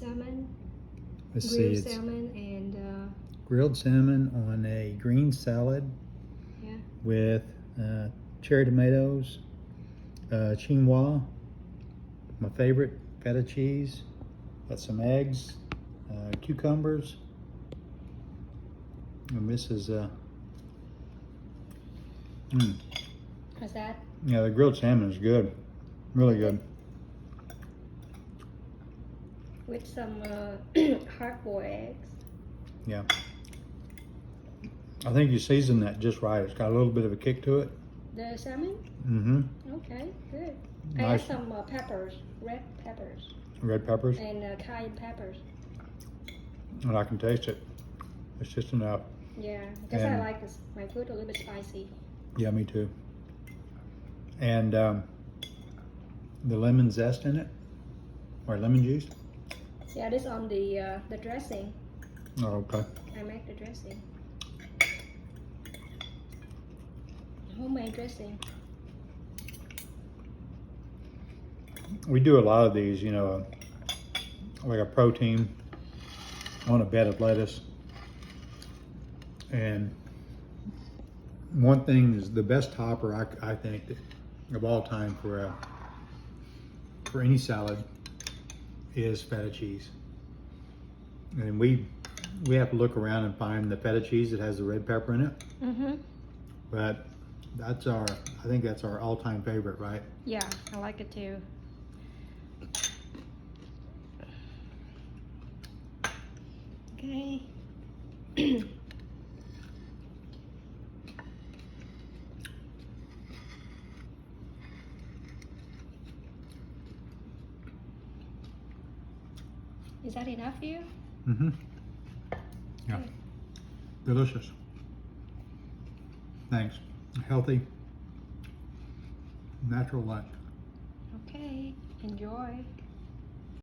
salmon, Let's see, grilled it's salmon, and grilled salmon on a green salad yeah. with cherry tomatoes, quinoa, my favorite, feta cheese, got some eggs, cucumbers, and this is How's that? yeah, the grilled salmon is good, really good. With some hard-boiled eggs. Yeah, I think you seasoned that just right. It's got a little bit of a kick to it. The salmon? Mm-hmm. Okay, good. I Nice. add some peppers, red peppers, Red peppers, and cayenne peppers. and I can taste it. It's just enough. Yeah, because I And- like my food a little bit spicy. Yeah, me too. And the lemon zest in it, or lemon juice. Yeah, this on the dressing. Oh, okay. I make the dressing. Homemade dressing. We do a lot of these, you know, like a protein on a bed of lettuce. And one thing is the best topper I think of all time for any salad is feta cheese. And we have to look around and find the feta cheese that has the red pepper in it. Mm-hmm. But I think that's our all-time favorite, right? Yeah, I like it too. Okay. Is that enough for you? Mm-hmm. Yeah. Okay. Delicious. Thanks. Healthy, natural life. Okay, enjoy.